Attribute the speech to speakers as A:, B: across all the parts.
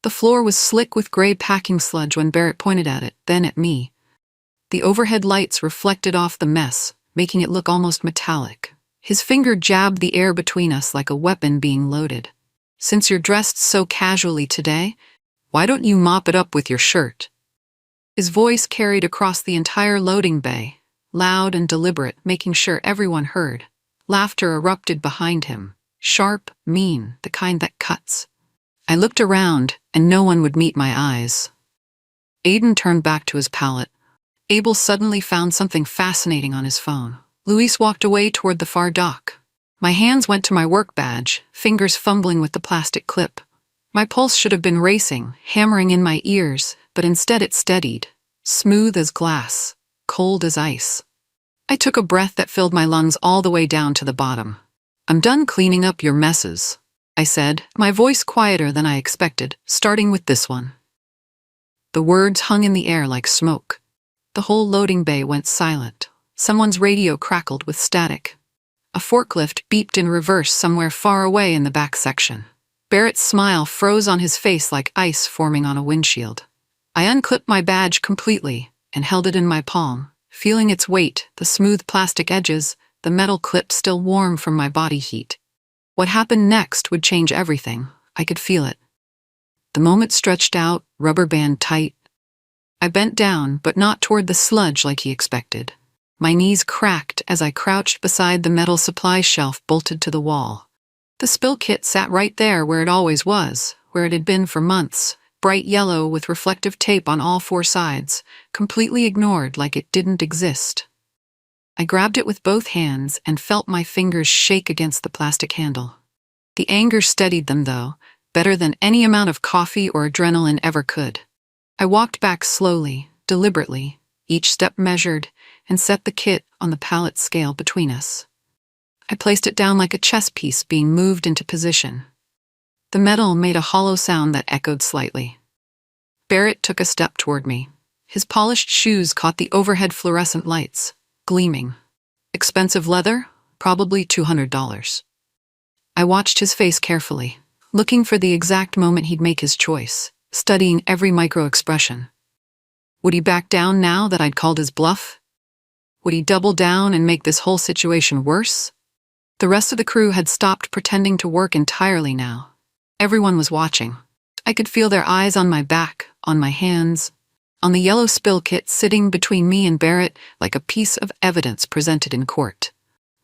A: The floor was slick with gray packing sludge when Barrett pointed at it, then at me. The overhead lights reflected off the mess, making it look almost metallic. His finger jabbed the air between us like a weapon being loaded. "Since you're dressed so casually today, why don't you mop it up with your shirt?" His voice carried across the entire loading bay, loud and deliberate, making sure everyone heard. Laughter erupted behind him, sharp, mean, the kind that cuts. I looked around, and no one would meet my eyes. Aiden turned back to his pallet. Abel suddenly found something fascinating on his phone. Luis walked away toward the far dock. My hands went to my work badge, fingers fumbling with the plastic clip. My pulse should have been racing, hammering in my ears, but instead it steadied, smooth as glass, cold as ice. I took a breath that filled my lungs all the way down to the bottom. "I'm done cleaning up your messes," I said, my voice quieter than I expected, starting with this one. The words hung in the air like smoke. The whole loading bay went silent. Someone's radio crackled with static. A forklift beeped in reverse somewhere far away in the back section. Barrett's smile froze on his face like ice forming on a windshield. I unclipped my badge completely and held it in my palm, feeling its weight, the smooth plastic edges, the metal clip still warm from my body heat. What happened next would change everything. I could feel it. The moment stretched out, rubber band tight. I bent down, but not toward the sludge like he expected. My knees cracked as I crouched beside the metal supply shelf bolted to the wall. The spill kit sat right there where it always was, where it had been for months, bright yellow with reflective tape on all four sides, completely ignored like it didn't exist. I grabbed it with both hands and felt my fingers shake against the plastic handle. The anger steadied them, though, better than any amount of coffee or adrenaline ever could. I walked back slowly, deliberately, each step measured, and set the kit on the pallet scale between us. I placed it down like a chess piece being moved into position. The metal made a hollow sound that echoed slightly. Barrett took a step toward me. His polished shoes caught the overhead fluorescent lights, gleaming. Expensive leather? Probably $200. I watched his face carefully, looking for the exact moment he'd make his choice, studying every micro-expression. Would he back down now that I'd called his bluff? Would he double down and make this whole situation worse? The rest of the crew had stopped pretending to work entirely now. Everyone was watching. I could feel their eyes on my back, on my hands, on the yellow spill kit sitting between me and Barrett like a piece of evidence presented in court.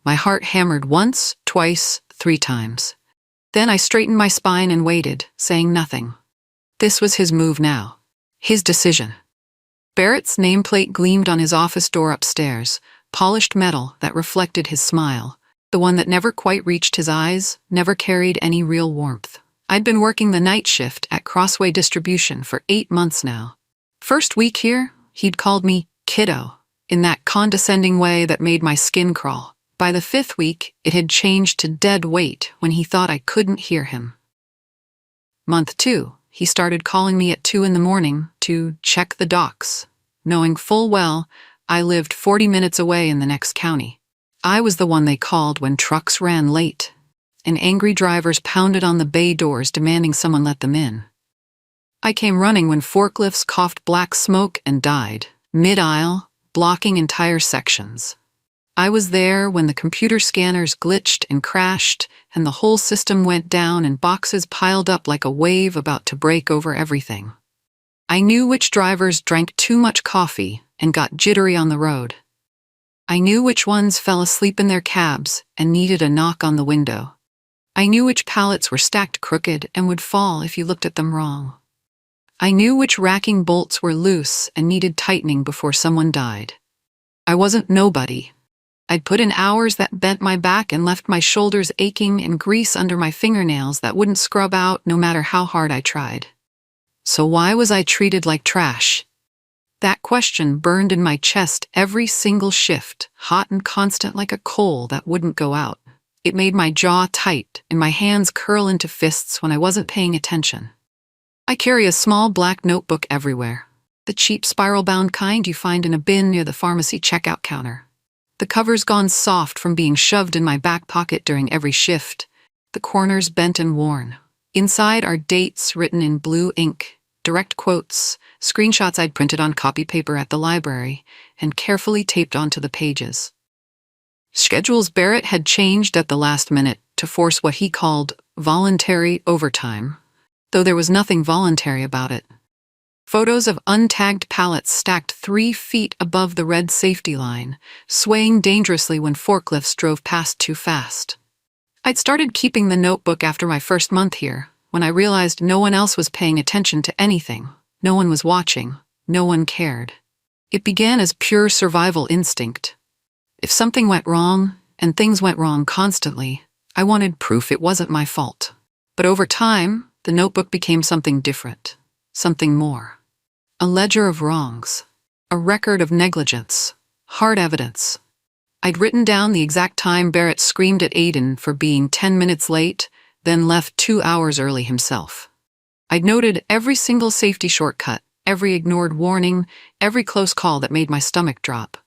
A: My heart hammered once, twice, 3 times. Then I straightened my spine and waited, saying nothing. This was his move now. His decision. Barrett's nameplate gleamed on his office door upstairs, polished metal that reflected his smile, the one that never quite reached his eyes, never carried any real warmth. I'd been working the night shift at Crossway Distribution for 8 months now. First week here, he'd called me kiddo, in that condescending way that made my skin crawl. By the 5th week, it had changed to dead weight when he thought I couldn't hear him. Month 2, he started calling me at 2 in the morning to check the docks, knowing full well I lived 40 minutes away in the next county. I was the one they called when trucks ran late, and angry drivers pounded on the bay doors demanding someone let them in. I came running when forklifts coughed black smoke and died, mid-aisle, blocking entire sections. I was there when the computer scanners glitched and crashed, and the whole system went down and boxes piled up like a wave about to break over everything. I knew which drivers drank too much coffee and got jittery on the road. I knew which ones fell asleep in their cabs and needed a knock on the window. I knew which pallets were stacked crooked and would fall if you looked at them wrong. I knew which racking bolts were loose and needed tightening before someone died. I wasn't nobody. I'd put in hours that bent my back and left my shoulders aching and grease under my fingernails that wouldn't scrub out no matter how hard I tried. So why was I treated like trash? That question burned in my chest every single shift, hot and constant like a coal that wouldn't go out. It made my jaw tight and my hands curl into fists when I wasn't paying attention. I carry a small black notebook everywhere, the cheap spiral-bound kind you find in a bin near the pharmacy checkout counter. The cover's gone soft from being shoved in my back pocket during every shift, the corners bent and worn. Inside are dates written in blue ink, direct quotes, screenshots I'd printed on copy paper at the library, and carefully taped onto the pages. Schedules Barrett had changed at the last minute to force what he called voluntary overtime, though there was nothing voluntary about it. Photos of untagged pallets stacked 3 feet above the red safety line, swaying dangerously when forklifts drove past too fast. I'd started keeping the notebook after my first month here, when I realized no one else was paying attention to anything. No one was watching. No one cared. It began as pure survival instinct. If something went wrong, and things went wrong constantly, I wanted proof it wasn't my fault. But over time, the notebook became something different, something more. A ledger of wrongs, a record of negligence, hard evidence. I'd written down the exact time Barrett screamed at Aiden for being 10 minutes late, then left 2 hours early himself. I'd noted every single safety shortcut, every ignored warning, every close call that made my stomach drop.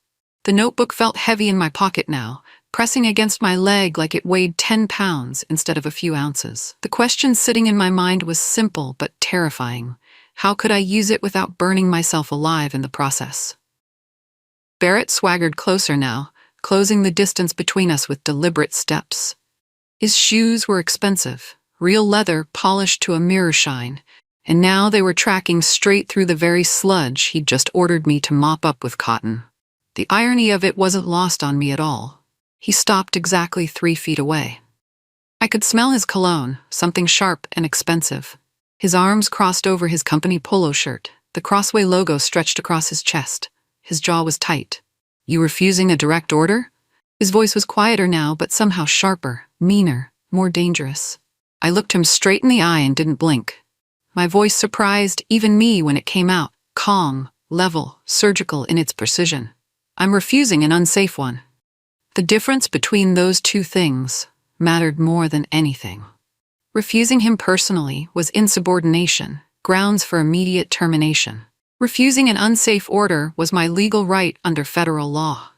A: The notebook felt heavy in my pocket now, pressing against my leg like it weighed 10 pounds instead of a few ounces. The question sitting in my mind was simple but terrifying. How could I use it without burning myself alive in the process? Barrett swaggered closer now, closing the distance between us with deliberate steps. His shoes were expensive, real leather polished to a mirror shine, and now they were tracking straight through the very sludge he'd just ordered me to mop up with cotton. The irony of it wasn't lost on me at all. He stopped exactly 3 feet away. I could smell his cologne, something sharp and expensive. His arms crossed over his company polo shirt, the Crossway logo stretched across his chest. His jaw was tight. "You refusing a direct order?" His voice was quieter now, but somehow sharper, meaner, more dangerous. I looked him straight in the eye and didn't blink. My voice surprised even me when it came out, calm, level, surgical in its precision. "I'm refusing an unsafe one." The difference between those two things mattered more than anything. Refusing him personally was insubordination, grounds for immediate termination. Refusing an unsafe order was my legal right under federal law.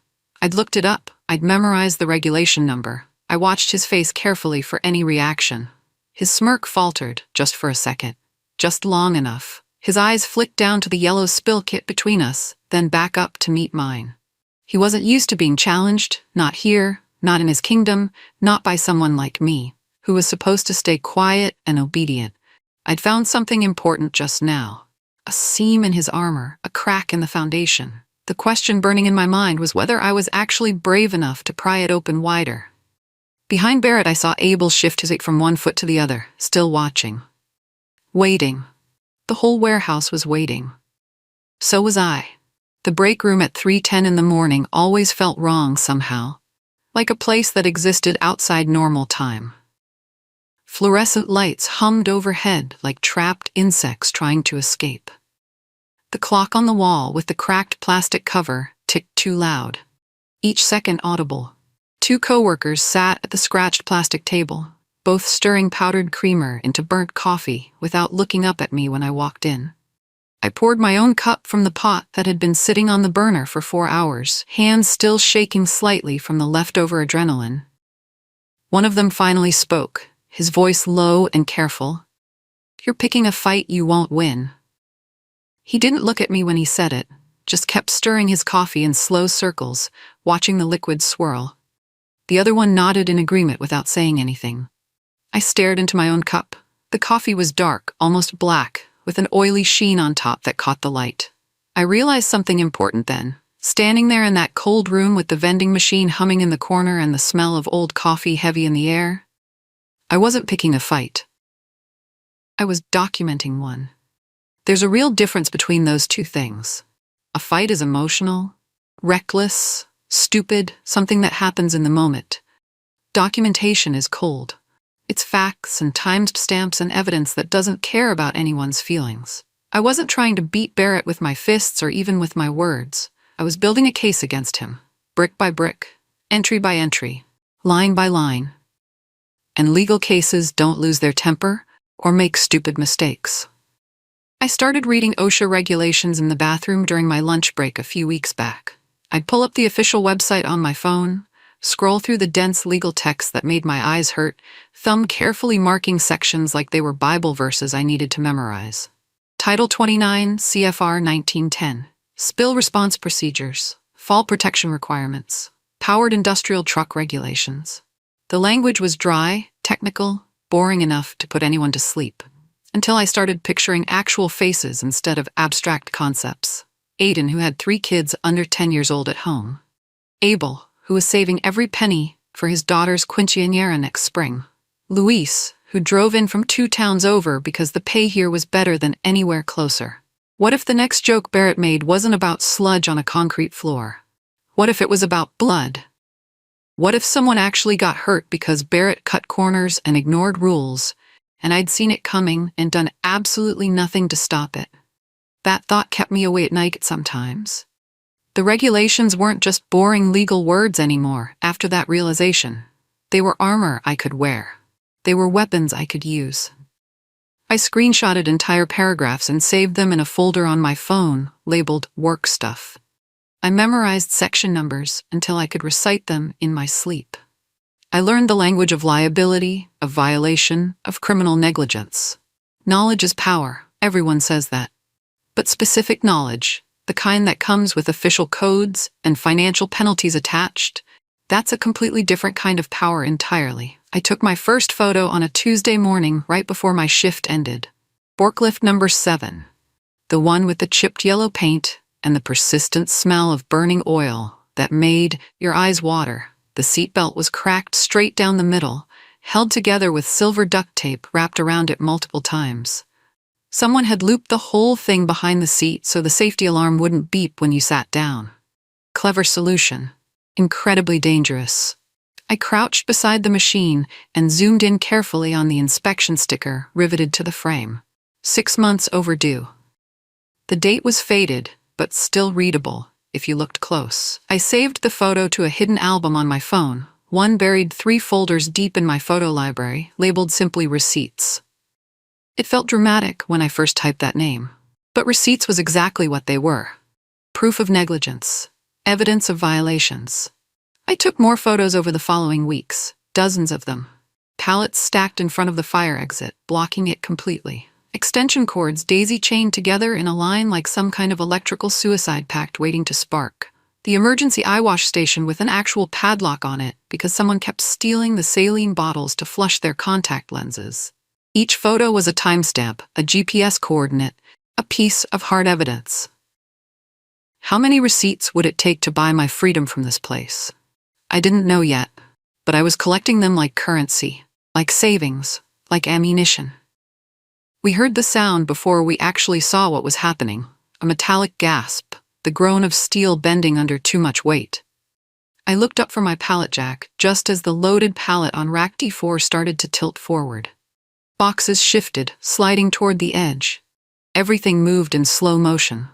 A: I'd looked it up. I'd memorized the regulation number. I watched his face carefully for any reaction. His smirk faltered, just for a second. Just long enough. His eyes flicked down to the yellow spill kit between us, then back up to meet mine. He wasn't used to being challenged, not here, not in his kingdom, not by someone like me, who was supposed to stay quiet and obedient. I'd found something important just now. A seam in his armor, a crack in the foundation. The question burning in my mind was whether I was actually brave enough to pry it open wider. Behind Barrett, I saw Abel shift his weight from one foot to the other, still watching. Waiting. The whole warehouse was waiting. So was I. The break room at 3:10 in the morning always felt wrong somehow, like a place that existed outside normal time. Fluorescent lights hummed overhead like trapped insects trying to escape. The clock on the wall with the cracked plastic cover ticked too loud, each second audible. 2 coworkers sat at the scratched plastic table, both stirring powdered creamer into burnt coffee without looking up at me when I walked in. I poured my own cup from the pot that had been sitting on the burner for 4 hours, hands still shaking slightly from the leftover adrenaline. One of them finally spoke, his voice low and careful. "You're picking a fight you won't win." He didn't look at me when he said it, just kept stirring his coffee in slow circles, watching the liquid swirl. The other one nodded in agreement without saying anything. I stared into my own cup. The coffee was dark, almost black, with an oily sheen on top that caught the light. I realized something important then. Standing there in that cold room with the vending machine humming in the corner and the smell of old coffee heavy in the air, I wasn't picking a fight. I was documenting one. There's a real difference between those two things. A fight is emotional, reckless, stupid, something that happens in the moment. Documentation is cold. It's facts and timestamps and evidence that doesn't care about anyone's feelings. I wasn't trying to beat Barrett with my fists or even with my words. I was building a case against him, brick by brick, entry by entry, line by line. And legal cases don't lose their temper or make stupid mistakes. I started reading OSHA regulations in the bathroom during my lunch break a few weeks back. I'd pull up the official website on my phone, scroll through the dense legal text that made my eyes hurt, thumb carefully marking sections like they were Bible verses I needed to memorize. Title 29 CFR 1910. Spill Response Procedures. Fall Protection Requirements. Powered Industrial Truck Regulations. The language was dry, technical, boring enough to put anyone to sleep. Until I started picturing actual faces instead of abstract concepts. Aiden, who had 3 kids under 10 years old at home. Abel, who was saving every penny for his daughter's quinceañera next spring. Luis, who drove in from 2 towns over because the pay here was better than anywhere closer. What if the next joke Barrett made wasn't about sludge on a concrete floor? What if it was about blood? What if someone actually got hurt because Barrett cut corners and ignored rules, and I'd seen it coming and done absolutely nothing to stop it? That thought kept me awake at night sometimes. The regulations weren't just boring legal words anymore after that realization. They were armor I could wear. They were weapons I could use. I screenshotted entire paragraphs and saved them in a folder on my phone labeled Work Stuff. I memorized section numbers until I could recite them in my sleep. I learned the language of liability, of violation, of criminal negligence. Knowledge is power, everyone says that. But specific knowledge, the kind that comes with official codes and financial penalties attached, that's a completely different kind of power entirely. I took my first photo on a Tuesday morning right before my shift ended. Forklift number 7. The one with the chipped yellow paint and the persistent smell of burning oil that made your eyes water. The seatbelt was cracked straight down the middle, held together with silver duct tape wrapped around it multiple times. Someone had looped the whole thing behind the seat so the safety alarm wouldn't beep when you sat down. Clever solution. Incredibly dangerous. I crouched beside the machine and zoomed in carefully on the inspection sticker riveted to the frame. 6 months overdue. The date was faded, but still readable, if you looked close. I saved the photo to a hidden album on my phone, one buried 3 folders deep in my photo library, labeled simply Receipts. It felt dramatic when I first typed that name, but receipts was exactly what they were. Proof of negligence. Evidence of violations. I took more photos over the following weeks, dozens of them. Pallets stacked in front of the fire exit, blocking it completely. Extension cords daisy-chained together in a line like some kind of electrical suicide pact waiting to spark. The emergency eye wash station with an actual padlock on it because someone kept stealing the saline bottles to flush their contact lenses. Each photo was a timestamp, a GPS coordinate, a piece of hard evidence. How many receipts would it take to buy my freedom from this place? I didn't know yet, but I was collecting them like currency, like savings, like ammunition. We heard the sound before we actually saw what was happening, a metallic gasp, the groan of steel bending under too much weight. I looked up from my pallet jack just as the loaded pallet on rack D4 started to tilt forward. Boxes shifted, sliding toward the edge. Everything moved in slow motion.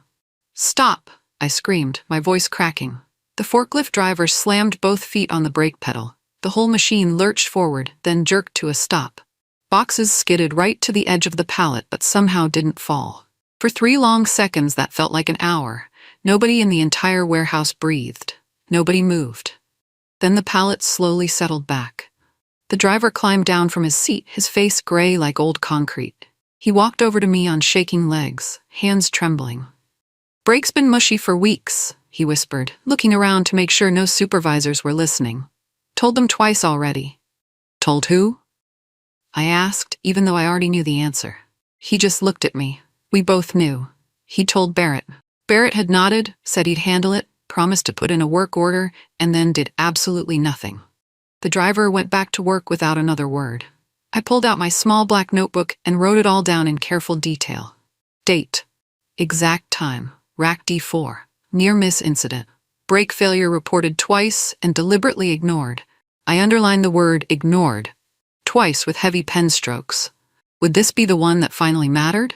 A: "Stop!" I screamed, my voice cracking. The forklift driver slammed both feet on the brake pedal. The whole machine lurched forward, then jerked to a stop. Boxes skidded right to the edge of the pallet but somehow didn't fall. For 3 long seconds that felt like an hour. Nobody in the entire warehouse breathed. Nobody moved. Then the pallet slowly settled back. The driver climbed down from his seat, his face gray like old concrete. He walked over to me on shaking legs, hands trembling. "Brake's been mushy for weeks," he whispered, looking around to make sure no supervisors were listening. "Told them twice already." "Told who?" I asked, even though I already knew the answer. He just looked at me. We both knew. He told Barrett. Barrett had nodded, said he'd handle it, promised to put in a work order, and then did absolutely nothing. The driver went back to work without another word. I pulled out my small black notebook and wrote it all down in careful detail. Date. Exact time. Rack D4. Near-miss incident. Brake failure reported twice and deliberately ignored. I underlined the word ignored, twice with heavy pen strokes. Would this be the one that finally mattered?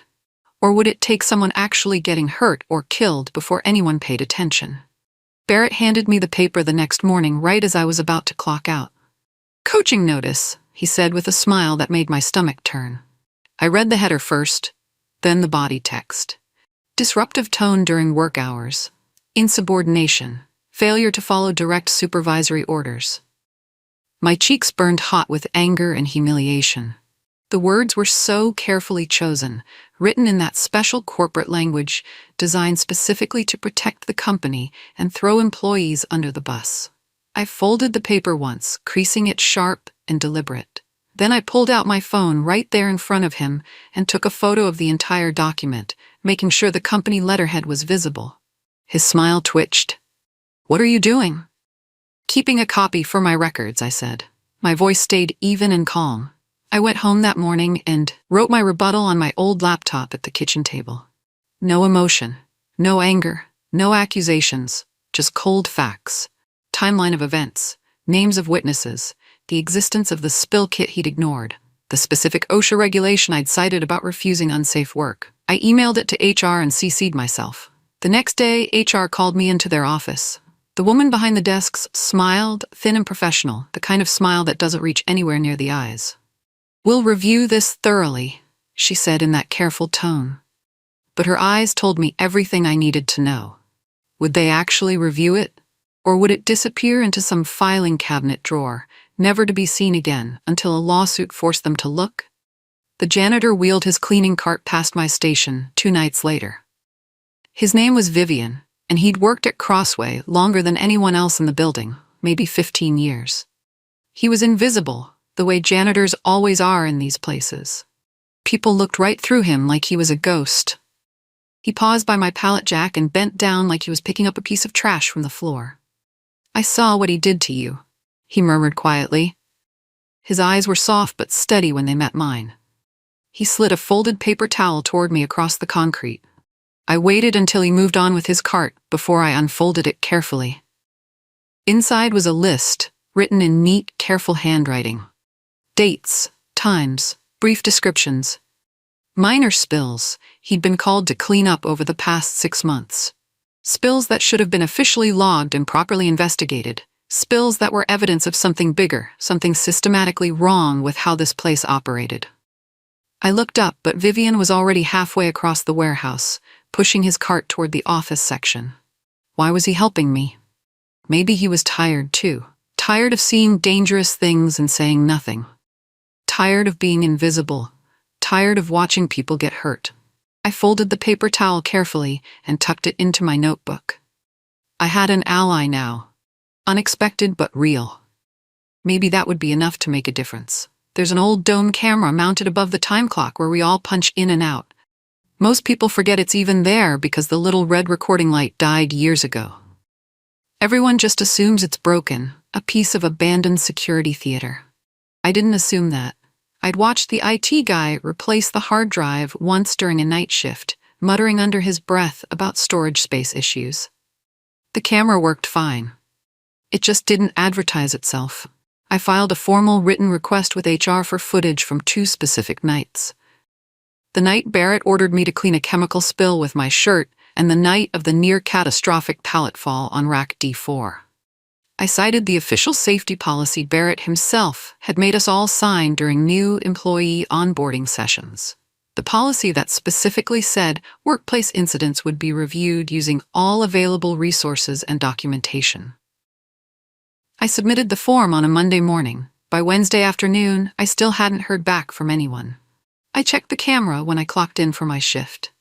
A: Or would it take someone actually getting hurt or killed before anyone paid attention? Barrett handed me the paper the next morning right as I was about to clock out. "Coaching notice," he said with a smile that made my stomach turn. I read the header first, then the body text. Disruptive tone during work hours. Insubordination. Failure to follow direct supervisory orders. My cheeks burned hot with anger and humiliation. The words were so carefully chosen, written in that special corporate language designed specifically to protect the company and throw employees under the bus. I folded the paper once, creasing it sharp and deliberate. Then I pulled out my phone right there in front of him and took a photo of the entire document, making sure the company letterhead was visible. His smile twitched. "What are you doing?" "Keeping a copy for my records," I said. My voice stayed even and calm. I went home that morning and wrote my rebuttal on my old laptop at the kitchen table. No emotion, no anger, no accusations, just cold facts. Timeline of events, names of witnesses, the existence of the spill kit he'd ignored, the specific OSHA regulation I'd cited about refusing unsafe work. I emailed it to HR and CC'd myself. The next day, HR called me into their office. The woman behind the desks smiled, thin and professional, the kind of smile that doesn't reach anywhere near the eyes. "We'll review this thoroughly," she said in that careful tone. But her eyes told me everything I needed to know. Would they actually review it? Or would it disappear into some filing cabinet drawer, never to be seen again until a lawsuit forced them to look? The janitor wheeled his cleaning cart past my station 2 nights later. His name was Vivian, and he'd worked at Crossway longer than anyone else in the building, maybe 15 years. He was invisible, the way janitors always are in these places. People looked right through him like he was a ghost. He paused by my pallet jack and bent down like he was picking up a piece of trash from the floor. "I saw what he did to you," he murmured quietly. His eyes were soft but steady when they met mine. He slid a folded paper towel toward me across the concrete. I waited until he moved on with his cart before I unfolded it carefully. Inside was a list, written in neat, careful handwriting. Dates, times, brief descriptions. Minor spills he'd been called to clean up over the past 6 months. Spills that should have been officially logged and properly investigated. Spills that were evidence of something bigger, something systematically wrong with how this place operated. I looked up, but Vivian was already halfway across the warehouse, pushing his cart toward the office section. Why was he helping me? Maybe he was tired too. Tired of seeing dangerous things and saying nothing. Tired of being invisible. Tired of watching people get hurt. I folded the paper towel carefully and tucked it into my notebook. I had an ally now. Unexpected but real. Maybe that would be enough to make a difference. There's an old dome camera mounted above the time clock where we all punch in and out. Most people forget it's even there because the little red recording light died years ago. Everyone just assumes it's broken, a piece of abandoned security theater. I didn't assume that. I'd watched the IT guy replace the hard drive once during a night shift, muttering under his breath about storage space issues. The camera worked fine. It just didn't advertise itself. I filed a formal written request with HR for footage from 2 specific nights. The night Barrett ordered me to clean a chemical spill with my shirt, and the night of the near-catastrophic pallet fall on rack D4. I cited the official safety policy Barrett himself had made us all sign during new employee onboarding sessions. The policy that specifically said workplace incidents would be reviewed using all available resources and documentation. I submitted the form on a Monday morning. By Wednesday afternoon, I still hadn't heard back from anyone. I checked the camera when I clocked in for my shift.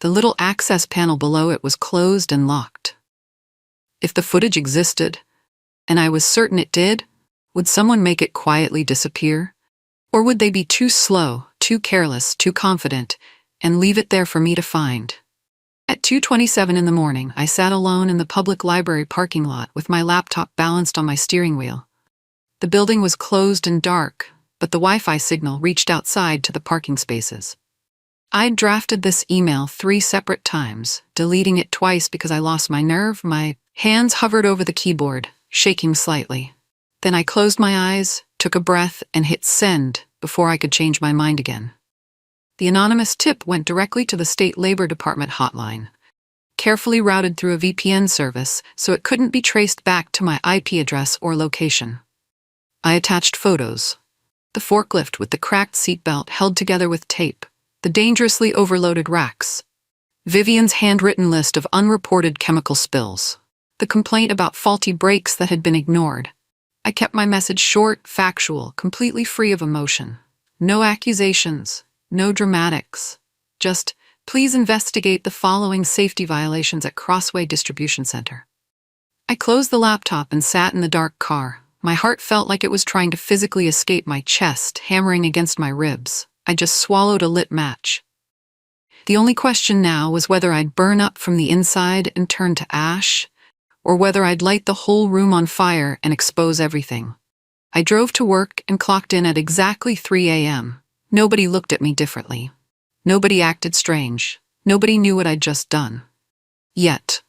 A: The little access panel below it was closed and locked. If the footage existed, and I was certain it did, would someone make it quietly disappear? Or would they be too slow, too careless, too confident, and leave it there for me to find? At 2:27 in the morning, I sat alone in the public library parking lot with my laptop balanced on my steering wheel. The building was closed and dark, but the Wi-Fi signal reached outside to the parking spaces. I'd drafted this email 3 separate times, deleting it twice because I lost my nerve. My hands hovered over the keyboard, shaking slightly. Then I closed my eyes, took a breath, and hit send before I could change my mind again. The anonymous tip went directly to the State Labor Department hotline, carefully routed through a VPN service so it couldn't be traced back to my IP address or location. I attached photos. The forklift with the cracked seatbelt held together with tape, the dangerously overloaded racks, Vivian's handwritten list of unreported chemical spills, The complaint about faulty brakes that had been ignored. I kept my message short, factual, completely free of emotion. No accusations, no dramatics. Just, please investigate the following safety violations at Crossway Distribution Center. I closed the laptop and sat in the dark car. My heart felt like it was trying to physically escape my chest, hammering against my ribs. I just swallowed a lit match. The only question now was whether I'd burn up from the inside and turn to ash, or whether I'd light the whole room on fire and expose everything. I drove to work and clocked in at exactly 3 a.m. Nobody looked at me differently. Nobody acted strange. Nobody knew what I'd just done. Yet,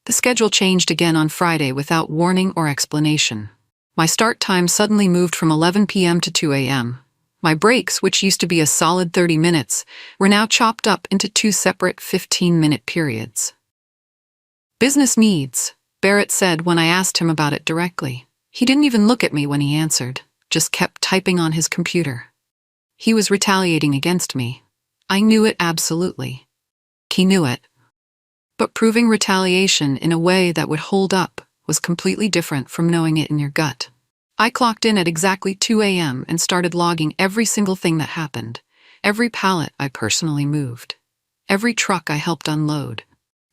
A: the schedule changed again on Friday without warning or explanation. My start time suddenly moved from 11 p.m. to 2 a.m. My breaks, which used to be a solid 30 minutes, were now chopped up into 2 separate 15-minute periods. Business needs, Barrett said when I asked him about it directly. He didn't even look at me when he answered, just kept typing on his computer. He was retaliating against me. I knew it absolutely. He knew it. But proving retaliation in a way that would hold up was completely different from knowing it in your gut. I clocked in at exactly 2 a.m. and started logging every single thing that happened, every pallet I personally moved, every truck I helped unload,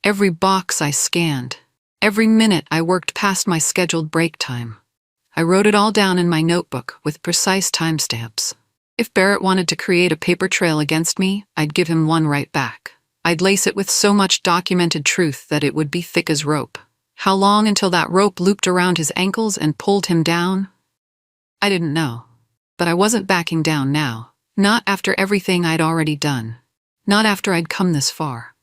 A: every box I scanned, every minute I worked past my scheduled break time. I wrote it all down in my notebook with precise timestamps. If Barrett wanted to create a paper trail against me, I'd give him one right back. I'd lace it with so much documented truth that it would be thick as rope. How long until that rope looped around his ankles and pulled him down? I didn't know. But I wasn't backing down now. Not after everything I'd already done. Not after I'd come this far.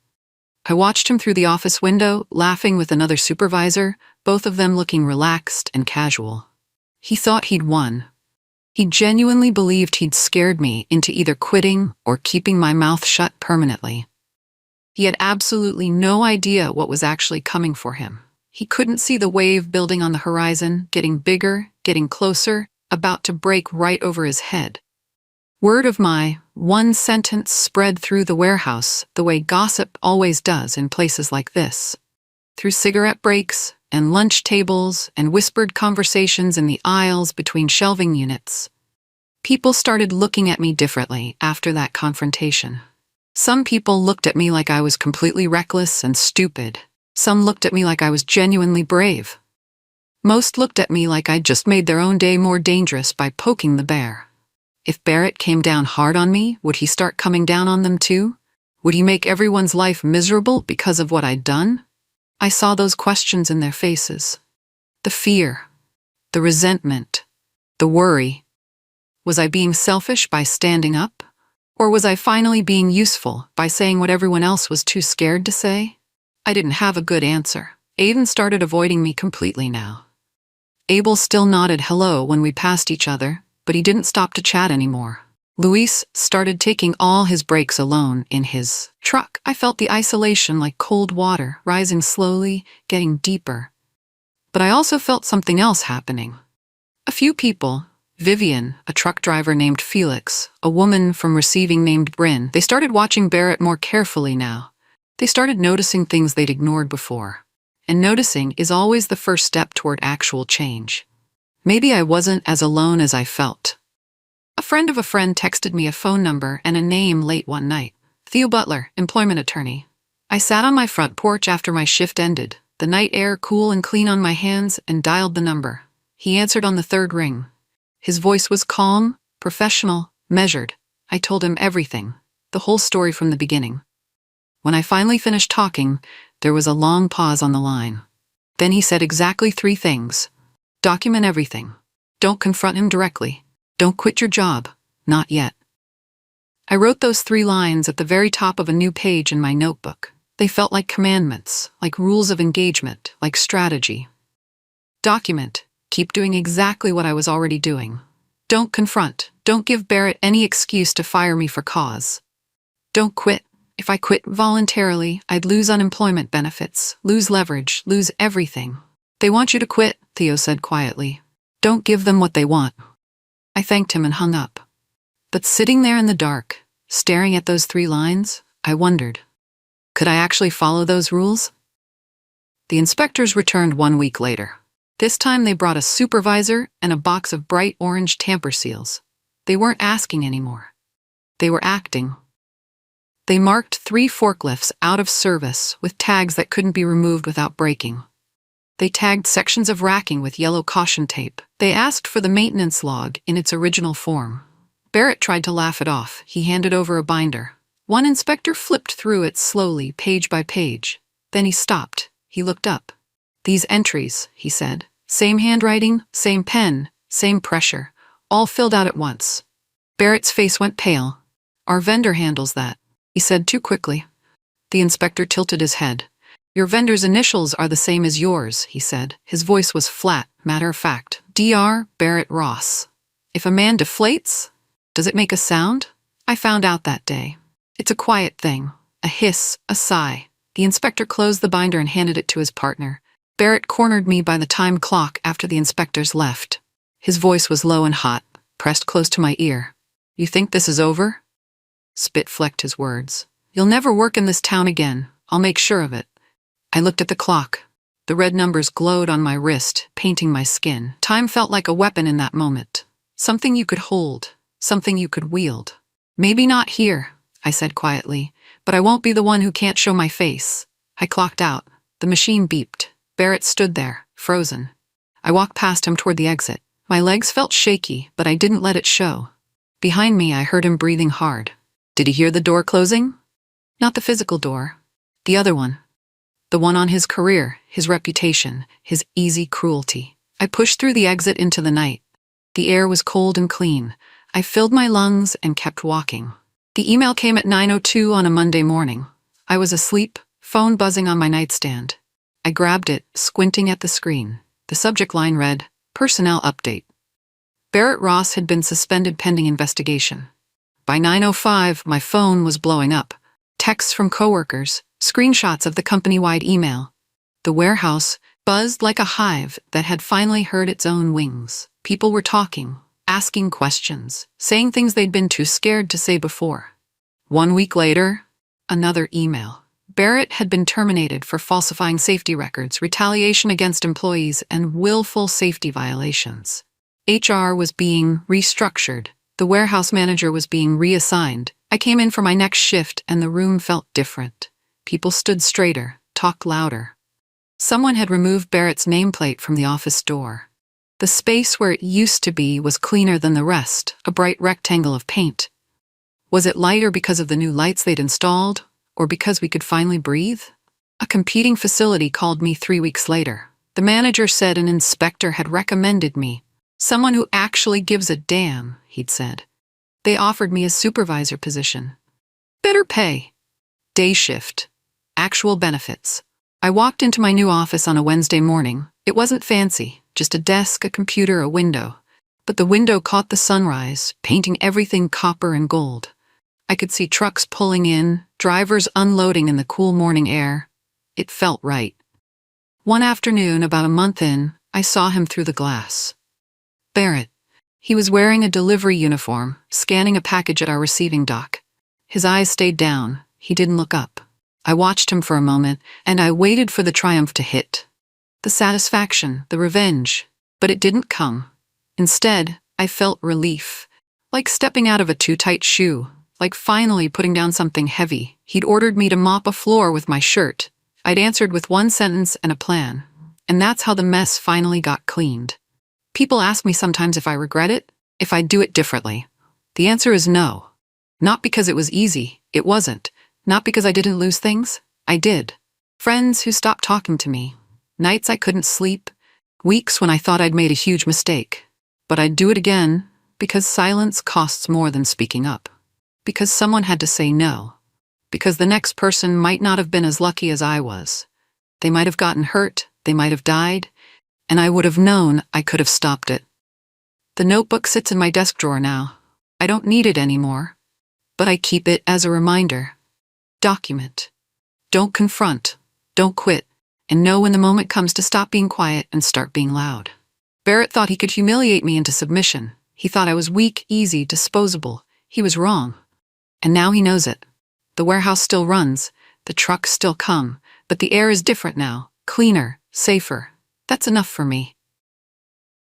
A: I watched him through the office window, laughing with another supervisor, both of them looking relaxed and casual. He thought he'd won. He genuinely believed he'd scared me into either quitting or keeping my mouth shut permanently. He had absolutely no idea what was actually coming for him. He couldn't see the wave building on the horizon, getting bigger, getting closer, about to break right over his head. Word of my one sentence spread through the warehouse the way gossip always does in places like this. Through cigarette breaks and lunch tables and whispered conversations in the aisles between shelving units. People started looking at me differently after that confrontation. Some people looked at me like I was completely reckless and stupid. Some looked at me like I was genuinely brave. Most looked at me like I'd just made their own day more dangerous by poking the bear. If Barrett came down hard on me, would he start coming down on them too? Would he make everyone's life miserable because of what I'd done? I saw those questions in their faces. The fear, the resentment, the worry. Was I being selfish by standing up? Or was I finally being useful by saying what everyone else was too scared to say? I didn't have a good answer. Aiden started avoiding me completely now. Abel still nodded hello when we passed each other, but he didn't stop to chat anymore. Luis started taking all his breaks alone in his truck. I felt the isolation like cold water, rising slowly, getting deeper. But I also felt something else happening. A few people, Vivian, a truck driver named Felix, a woman from receiving named Bryn, they started watching Barrett more carefully now. They started noticing things they'd ignored before. And noticing is always the first step toward actual change. Maybe I wasn't as alone as I felt. A friend of a friend texted me a phone number and a name late one night. Theo Butler, employment attorney. I sat on my front porch after my shift ended, the night air cool and clean on my hands, and dialed the number. He answered on the third ring. His voice was calm, professional, measured. I told him everything, the whole story from the beginning. When I finally finished talking, there was a long pause on the line. Then he said exactly 3 things. Document everything. Don't confront him directly. Don't quit your job. Not yet. I wrote those 3 lines at the very top of a new page in my notebook. They felt like commandments, like rules of engagement, like strategy. Document. Keep doing exactly what I was already doing. Don't confront. Don't give Barrett any excuse to fire me for cause. Don't quit. If I quit voluntarily, I'd lose unemployment benefits, lose leverage, lose everything. They want you to quit, Theo said quietly. Don't give them what they want. I thanked him and hung up. But sitting there in the dark, staring at those 3 lines, I wondered, could I actually follow those rules? The inspectors returned 1 week later. This time they brought a supervisor and a box of bright orange tamper seals. They weren't asking anymore. They were acting. They marked 3 forklifts out of service with tags that couldn't be removed without breaking. They tagged sections of racking with yellow caution tape. They asked for the maintenance log in its original form. Barrett tried to laugh it off. He handed over a binder. One inspector flipped through it slowly, page by page. Then he stopped. He looked up. "These entries," he said. "Same handwriting, same pen, same pressure, all filled out at once." Barrett's face went pale. "Our vendor handles that," he said too quickly. The inspector tilted his head. "Your vendor's initials are the same as yours," he said. His voice was flat, matter-of-fact. "Dr. Barrett Ross. If a man deflates, does it make a sound? I found out that day. It's a quiet thing. A hiss, a sigh." The inspector closed the binder and handed it to his partner. Barrett cornered me by the time clock after the inspectors left. His voice was low and hot, pressed close to my ear. "You think this is over?" Spit flecked his words. "You'll never work in this town again. I'll make sure of it." I looked at the clock. The red numbers glowed on my wrist, painting my skin. Time felt like a weapon in that moment. Something you could hold, something you could wield. "Maybe not here," I said quietly, "but I won't be the one who can't show my face." I clocked out. The machine beeped. Barrett stood there, frozen. I walked past him toward the exit. My legs felt shaky, but I didn't let it show. Behind me, I heard him breathing hard. Did he hear the door closing? Not the physical door. The other one. The one on his career, his reputation, his easy cruelty. I pushed through the exit into the night. The air was cold and clean. I filled my lungs and kept walking. The email came at 9:02 on a Monday morning. I was asleep, phone buzzing on my nightstand. I grabbed it, squinting at the screen. The subject line read, "Personnel Update." Barrett Ross had been suspended pending investigation. By 9:05, my phone was blowing up. Texts from coworkers, screenshots of the company-wide email. The warehouse buzzed like a hive that had finally heard its own wings. People were talking, asking questions, saying things they'd been too scared to say before. 1 week later, another email. Barrett had been terminated for falsifying safety records, retaliation against employees, and willful safety violations. HR was being restructured. The warehouse manager was being reassigned. I came in for my next shift, and the room felt different. People stood straighter, talked louder. Someone had removed Barrett's nameplate from the office door. The space where it used to be was cleaner than the rest, a bright rectangle of paint. Was it lighter because of the new lights they'd installed, or because we could finally breathe? A competing facility called me 3 weeks later. The manager said an inspector had recommended me. Someone who actually gives a damn, he'd said. They offered me a supervisor position. Better pay. Day shift. Actual benefits. I walked into my new office on a Wednesday morning. It wasn't fancy, just a desk, a computer, a window. But the window caught the sunrise, painting everything copper and gold. I could see trucks pulling in, drivers unloading in the cool morning air. It felt right. One afternoon, about a month in, I saw him through the glass. Barrett. He was wearing a delivery uniform, scanning a package at our receiving dock. His eyes stayed down. He didn't look up. I watched him for a moment, and I waited for the triumph to hit. The satisfaction, the revenge. But it didn't come. Instead, I felt relief. Like stepping out of a too-tight shoe. Like finally putting down something heavy. He'd ordered me to mop a floor with my shirt. I'd answered with one sentence and a plan. And that's how the mess finally got cleaned. People ask me sometimes if I regret it, if I'd do it differently. The answer is no. Not because it was easy, it wasn't. Not because I didn't lose things, I did. Friends who stopped talking to me. Nights I couldn't sleep. Weeks when I thought I'd made a huge mistake. But I'd do it again, because silence costs more than speaking up. Because someone had to say no. Because the next person might not have been as lucky as I was. They might have gotten hurt, they might have died, and I would have known I could have stopped it. The notebook sits in my desk drawer now. I don't need it anymore, but I keep it as a reminder. Document. Don't confront. Don't quit. And know when the moment comes to stop being quiet and start being loud. Barrett thought he could humiliate me into submission. He thought I was weak, easy, disposable. He was wrong. And now he knows it. The warehouse still runs. The trucks still come. But the air is different now. Cleaner, safer. That's enough for me.